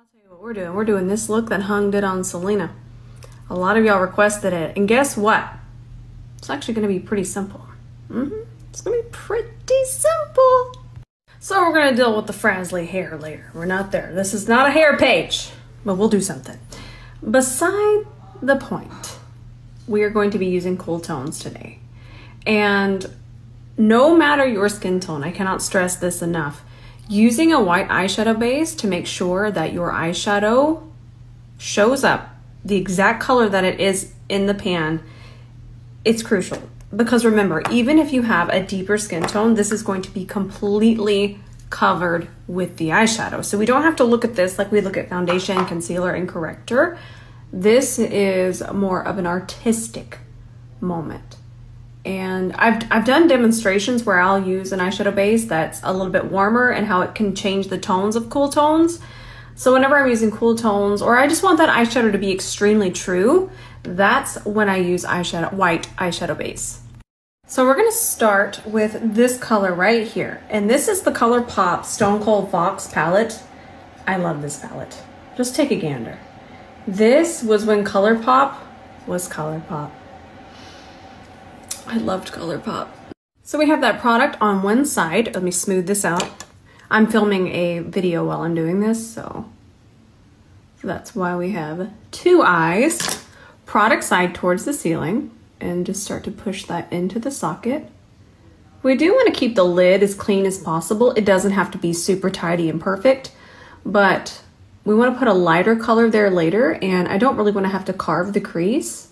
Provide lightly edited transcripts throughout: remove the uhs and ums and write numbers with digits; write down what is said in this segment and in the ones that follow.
I'll tell you what we're doing. We're doing this look that Hung did on Selena. A lot of y'all requested it. And guess what? It's actually going to be pretty simple. It's going to be pretty simple. So we're going to deal with the frazzly hair later. We're not there. This is not a hair page, but we'll do something. Beside the point, we are going to be using cool tones today. And no matter your skin tone, I cannot stress this enough, using a white eyeshadow base to make sure that your eyeshadow shows up the exact color that it is in the pan, it's crucial. Because remember, even if you have a deeper skin tone, this is going to be completely covered with the eyeshadow. So we don't have to look at this like we look at foundation, concealer, and corrector. This is more of an artistic moment. And I've done demonstrations where I'll use an eyeshadow base that's a little bit warmer and how it can change the tones of cool tones. So whenever I'm using cool tones, or I just want that eyeshadow to be extremely true, that's when I use white eyeshadow base. So we're gonna start with this color right here. And this is the ColourPop Stone Cold Fox palette. I love this palette. Just take a gander. This was when ColourPop was ColourPop. I loved ColourPop. So we have that product on one side. Let me smooth this out. I'm filming a video while I'm doing this, so that's why we have two eyes. Product side towards the ceiling, and just start to push that into the socket. We do want to keep the lid as clean as possible. It doesn't have to be super tidy and perfect, but we want to put a lighter color there later, and I don't really want to have to carve the crease.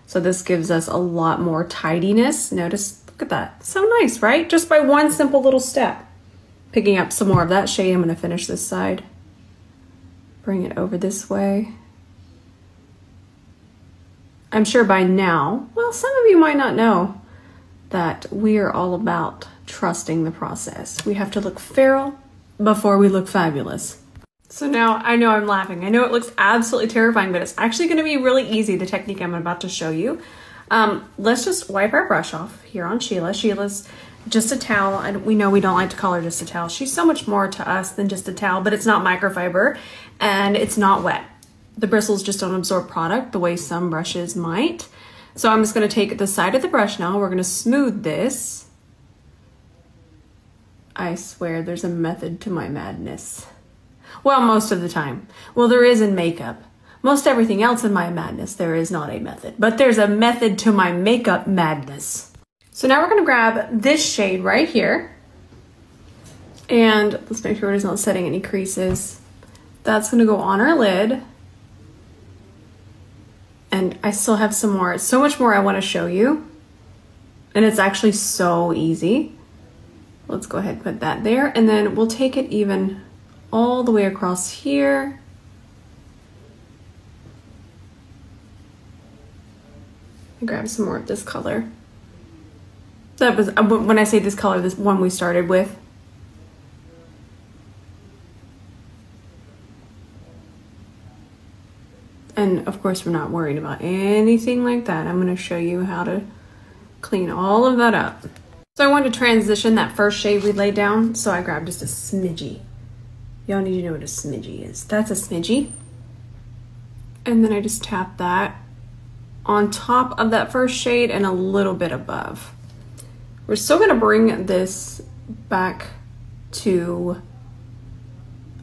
So this gives us a lot more tidiness. Notice, look at that. So nice, right? Just by one simple little step. Picking up some more of that shade, I'm going to finish this side. Bring it over this way. I'm sure by now, well, some of you might not know that we are all about trusting the process. We have to look feral before we look fabulous. So now I know I'm laughing. I know it looks absolutely terrifying, but it's actually going to be really easy, the technique I'm about to show you. Let's just wipe our brush off here on Sheila. Sheila's just a towel, and we know we don't like to call her just a towel. She's so much more to us than just a towel, but it's not microfiber and it's not wet. The bristles just don't absorb product the way some brushes might. So I'm just going to take the side of the brush now. We're going to smooth this. I swear there's a method to my madness. Well, most of the time. Well, there is in makeup. Most everything else in my madness, there is not a method. But there's a method to my makeup madness. So now we're going to grab this shade right here. And let's make sure it's not setting any creases. That's going to go on our lid. And I still have some more, so much more I want to show you. And it's actually so easy. Let's go ahead and put that there. And then we'll take it even all the way across here. And grab some more of this color. That was, when I say this color, this one we started with. And of course, we're not worried about anything like that. I'm going to show you how to clean all of that up. So I wanted to transition that first shade we laid down, so I grabbed just a smidgy. Y'all need to know what a smidgy is. That's a smidgy. And then I just tap that on top of that first shade and a little bit above. We're still going to bring this back to,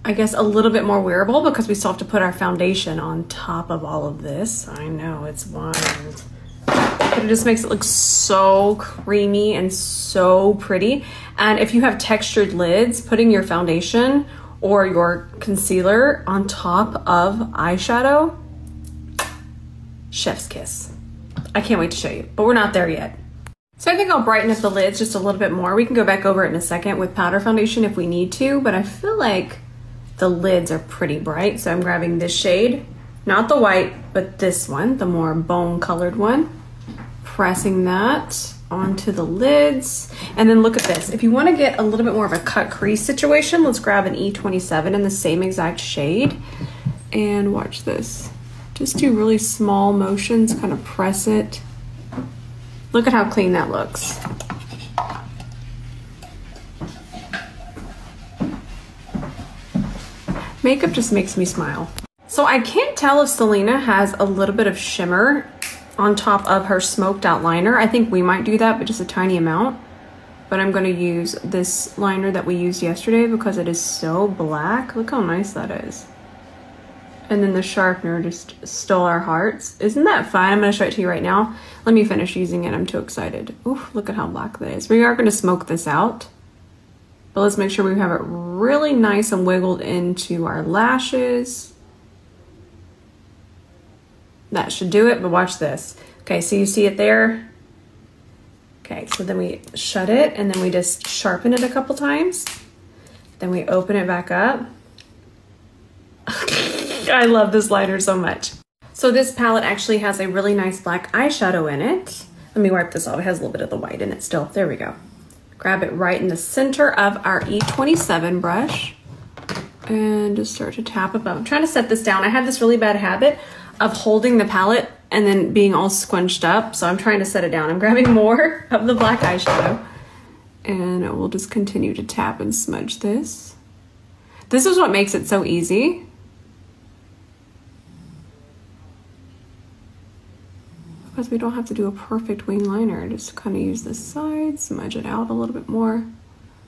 I guess, a little bit more wearable because we still have to put our foundation on top of all of this. I know, it's wild. But it just makes it look so creamy and so pretty. And if you have textured lids, putting your foundation or your concealer on top of eyeshadow, chef's kiss. I can't wait to show you, but we're not there yet. So I think I'll brighten up the lids just a little bit more. We can go back over it in a second with powder foundation if we need to, but I feel like the lids are pretty bright. So I'm grabbing this shade, not the white, but this one, the more bone colored one. Pressing that onto the lids. And then look at this. If you want to get a little bit more of a cut crease situation, let's grab an E27 in the same exact shade. And watch this. Just do really small motions, kind of press it. Look at how clean that looks. Makeup just makes me smile. So I can't tell if Selena has a little bit of shimmer on top of her smoked out liner. I think we might do that, but just a tiny amount. But I'm gonna use this liner that we used yesterday because it is so black. Look how nice that is. And then the sharpener just stole our hearts. Isn't that fun? I'm gonna show it to you right now. Let me finish using it, I'm too excited. Ooh, look at how black that is. We are gonna smoke this out, but let's make sure we have it really nice and wiggled into our lashes. That should do it, but watch this. Okay, so you see it there? Okay, so then we shut it and then we just sharpen it a couple times. Then we open it back up. I love this liner so much. So this palette actually has a really nice black eyeshadow in it. Let me wipe this off. It has a little bit of the white in it still. There we go. Grab it right in the center of our E27 brush and just start to tap above. I'm trying to set this down. I have this really bad habit of holding the palette and then being all squunched up. So I'm trying to set it down. I'm grabbing more of the black eyeshadow and we'll just continue to tap and smudge this. This is what makes it so easy. Because we don't have to do a perfect wing liner. Just kind of use this side, smudge it out a little bit more,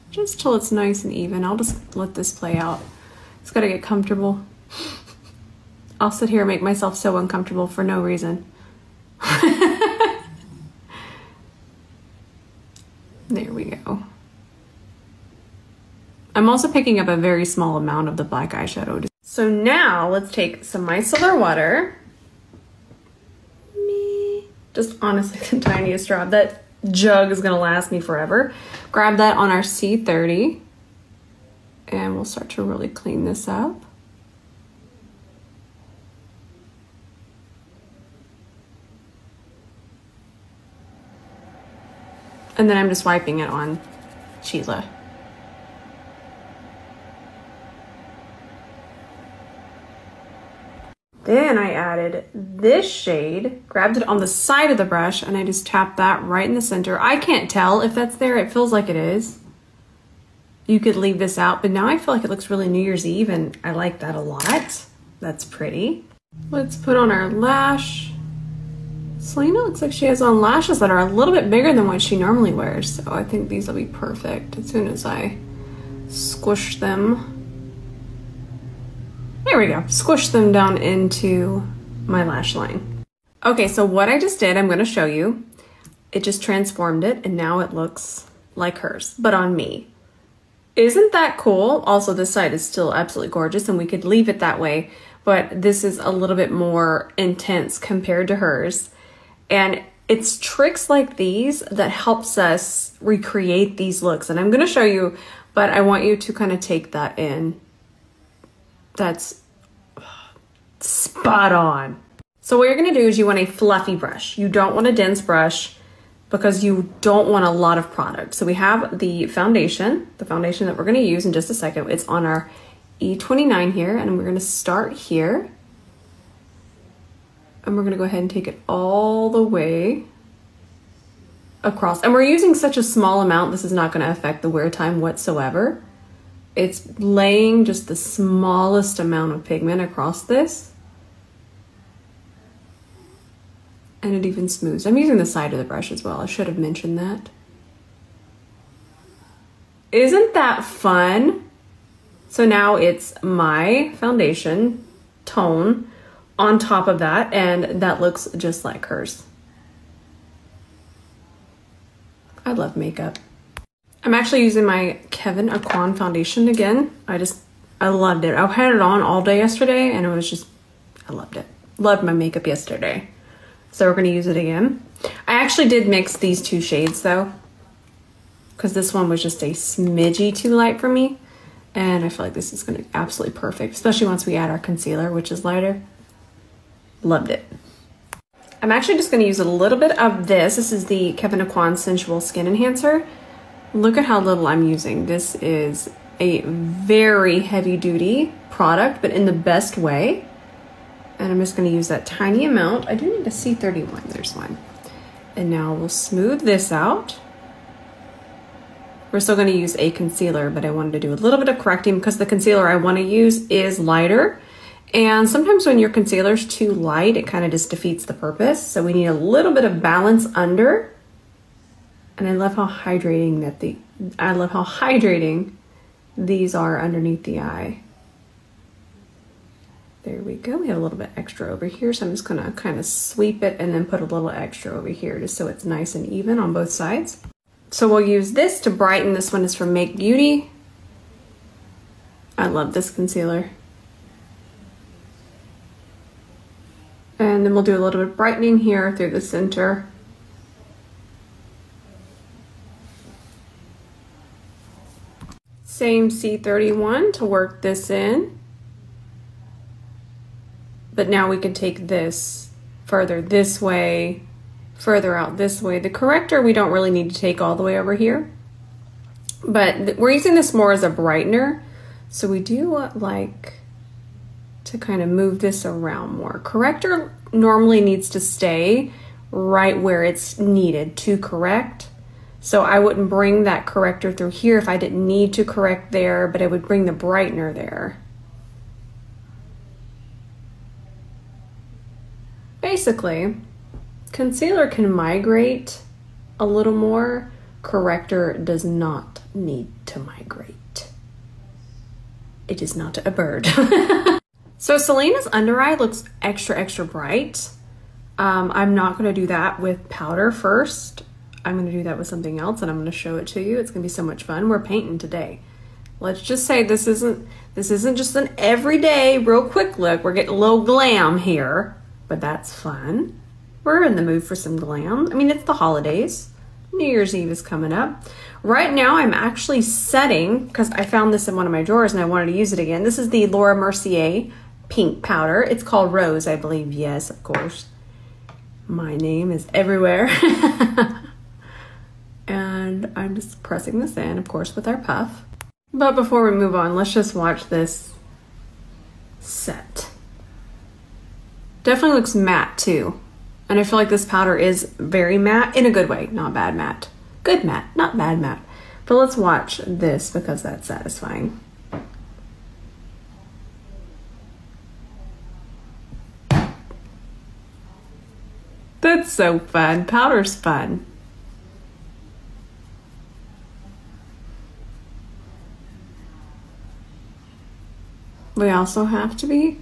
just till it's nice and even. I'll just let this play out. It's gotta get comfortable. I'll sit here and make myself so uncomfortable for no reason. There we go. I'm also picking up a very small amount of the black eyeshadow. So now let's take some micellar water. Just honestly the tiniest drop. That jug is gonna last me forever. Grab that on our C30 and we'll start to really clean this up. And then I'm just wiping it on Sheila. Then I added this shade, grabbed it on the side of the brush, and I just tapped that right in the center. I can't tell if that's there. It feels like it is. You could leave this out, but now I feel like it looks really New Year's Eve, and I like that a lot. That's pretty. Let's put on our lash. Selena looks like she has on lashes that are a little bit bigger than what she normally wears, so I think these will be perfect as soon as I squish them. There we go, squish them down into my lash line. Okay, so what I just did, I'm gonna show you. It just transformed it and now it looks like hers, but on me. Isn't that cool? Also, this side is still absolutely gorgeous and we could leave it that way, but this is a little bit more intense compared to hers. And it's tricks like these that helps us recreate these looks. And I'm gonna show you, but I want you to kind of take that in. That's spot on. So what you're gonna do is you want a fluffy brush. You don't want a dense brush because you don't want a lot of product. So we have the foundation that we're gonna use in just a second. It's on our E29 here, and we're gonna start here. And we're gonna go ahead and take it all the way across. And we're using such a small amount, this is not gonna affect the wear time whatsoever. It's laying just the smallest amount of pigment across this. And it even smooths. I'm using the side of the brush as well. I should have mentioned that. Isn't that fun? So now it's my foundation tone on top of that, and that looks just like hers. I love makeup. I'm actually using my Kevyn Aucoin foundation again. I loved it. I had it on all day yesterday and it was just, I loved it. Loved my makeup yesterday. So we're gonna use it again. I actually did mix these two shades though, because this one was just a smidgy too light for me. And I feel like this is gonna be absolutely perfect, especially once we add our concealer, which is lighter. Loved it. I'm actually just gonna use a little bit of this. This is the Kevyn Aucoin Sensual Skin Enhancer. Look at how little I'm using. This is a very heavy duty product, but in the best way. And I'm just gonna use that tiny amount. I do need a C31, there's one. And now we'll smooth this out. We're still going to use a concealer, but I wanted to do a little bit of correcting because the concealer I want to use is lighter. And sometimes when your concealer's too light, it kind of just defeats the purpose. So we need a little bit of balance under. And I love how hydrating these are underneath the eye. There we go. We have a little bit extra over here. So I'm just going to kind of sweep it and then put a little extra over here just so it's nice and even on both sides. So we'll use this to brighten. This one is from Make Beauty. I love this concealer. And then we'll do a little bit of brightening here through the center. Same C31 to work this in. But now we can take this further this way, further out this way. The corrector we don't really need to take all the way over here. But we're using this more as a brightener. So we do like to kind of move this around more. Corrector normally needs to stay right where it's needed to correct. So I wouldn't bring that corrector through here if I didn't need to correct there, but I would bring the brightener there. Basically, concealer can migrate a little more. Corrector does not need to migrate. It is not a bird. So Selena's under eye looks extra bright. I'm not going to do that with powder first. I'm going to do that with something else and I'm going to show it to you. It's going to be so much fun. We're painting today. Let's just say this isn't just an everyday real quick look. We're getting a little glam here, but that's fun. We're in the mood for some glam. I mean, it's the holidays. New Year's Eve is coming up. Right now I'm actually setting, because I found this in one of my drawers and I wanted to use it again. This is the Laura Mercier pink powder. It's called Rose, I believe. Yes, of course. My name is everywhere. And I'm just pressing this in, of course, with our puff. But before we move on, let's just watch this set. Definitely looks matte too. And I feel like this powder is very matte in a good way, not bad matte. Good matte, not bad matte. But let's watch this because that's satisfying. That's so fun. Powder's fun. We also have to be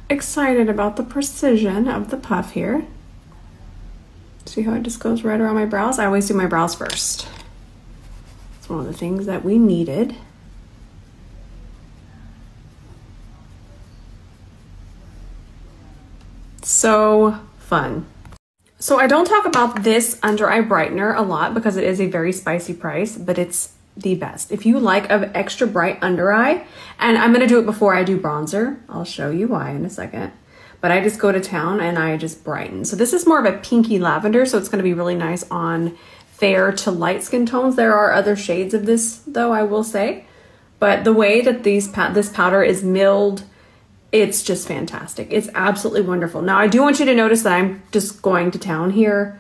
excited about the precision of the puff here. See how it just goes right around my brows? I always do my brows first. It's one of the things that we needed. So fun. So I don't talk about this under eye brightener a lot because it is a very spicy price, but it's the best. If you like an extra bright under eye, and I'm going to do it before I do bronzer. I'll show you why in a second. But I just go to town and I just brighten. So this is more of a pinky lavender, so it's going to be really nice on fair to light skin tones. There are other shades of this though, I will say. But the way that this powder is milled, it's just fantastic. It's absolutely wonderful. Now I do want you to notice that I'm just going to town here.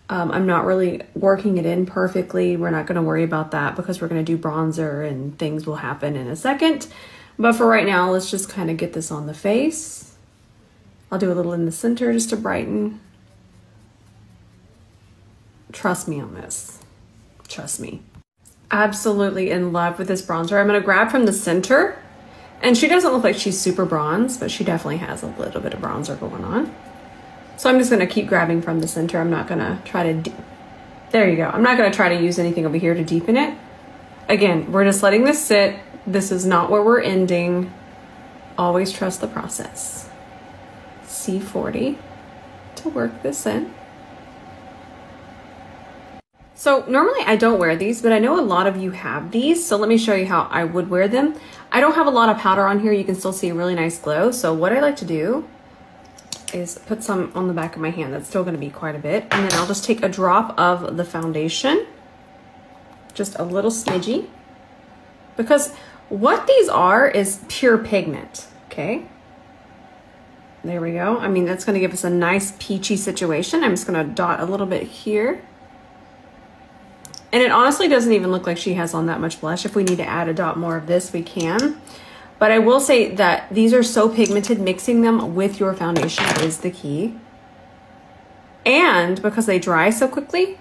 I'm not really working it in perfectly. We're not going to worry about that because we're going to do bronzer and things will happen in a second. But for right now, let's just kind of get this on the face. I'll do a little in the center just to brighten. Trust me on this. Trust me. Absolutely in love with this bronzer. I'm going to grab from the center. And she doesn't look like she's super bronze, but she definitely has a little bit of bronzer going on. So I'm just going to keep grabbing from the center. I'm not going to try to, there you go. I'm not going to try to use anything over here to deepen it. Again, we're just letting this sit. This is not where we're ending. Always trust the process. C40 to work this in. So normally I don't wear these, but I know a lot of you have these. So let me show you how I would wear them. I don't have a lot of powder on here. You can still see a really nice glow. So what I like to do is put some on the back of my hand. That's still going to be quite a bit. And then I'll just take a drop of the foundation, just a little smidgy, because what these are is pure pigment. Okay. There we go. I mean, that's going to give us a nice peachy situation. I'm just going to dot a little bit here. And it honestly doesn't even look like she has on that much blush. If we need to add a dot more of this, we can. But I will say that these are so pigmented, mixing them with your foundation is the key. And because they dry so quickly,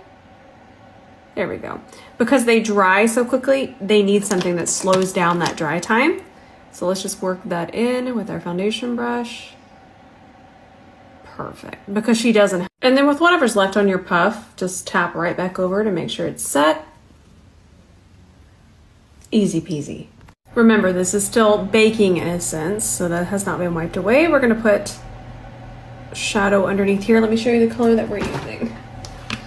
there we go. Because they dry so quickly, they need something that slows down that dry time. So let's just work that in with our foundation brush. Perfect, because she doesn't. And then with whatever's left on your puff, just tap right back over to make sure it's set. Easy peasy. Remember, this is still baking in a sense, so that has not been wiped away. We're gonna put shadow underneath here. Let me show you the color that we're using.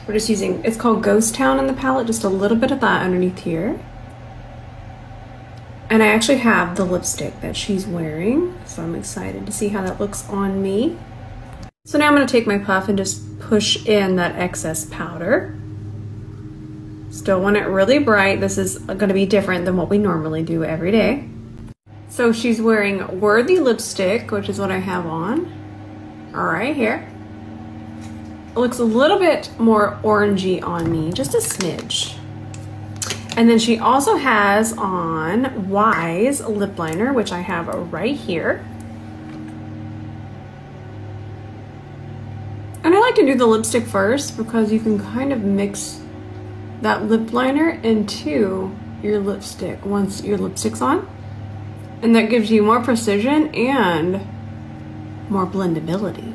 We're just using, it's called Ghost Town in the palette, just a little bit of that underneath here. And I actually have the lipstick that she's wearing, so I'm excited to see how that looks on me. So now I'm gonna take my puff and just push in that excess powder. Still want it really bright. This is gonna be different than what we normally do every day. So she's wearing Worthy lipstick, which is what I have on. All right, here. It looks a little bit more orangey on me, just a smidge. And then she also has on Wise lip liner, which I have right here. And I like to do the lipstick first because you can kind of mix that lip liner into your lipstick once your lipstick's on. And that gives you more precision and more blendability.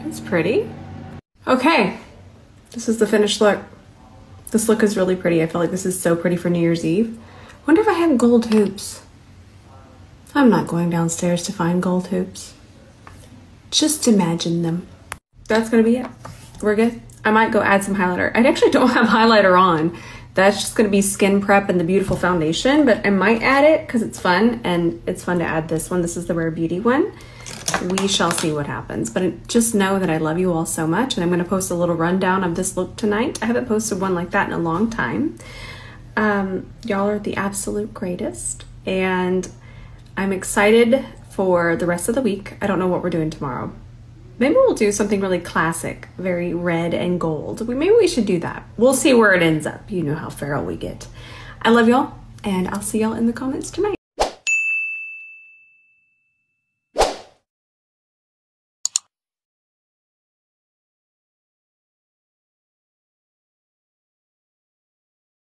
It's pretty. Okay, this is the finished look. This look is really pretty. I feel like this is so pretty for New Year's Eve. Wonder if I have gold hoops. I'm not going downstairs to find gold hoops. Just imagine them. That's gonna be it. We're good. I might go add some highlighter. I actually don't have highlighter on. That's just gonna be skin prep and the beautiful foundation, but I might add it because it's fun, and it's fun to add this one. This is the Rare Beauty one. We shall see what happens, but just know that I love you all so much, and I'm gonna post a little rundown of this look tonight. I haven't posted one like that in a long time. Y'all are the absolute greatest, and I'm excited for the rest of the week. I don't know what we're doing tomorrow. Maybe we'll do something really classic, very red and gold. Maybe we should do that. We'll see where it ends up. You know how feral we get. I love y'all, and I'll see y'all in the comments tonight.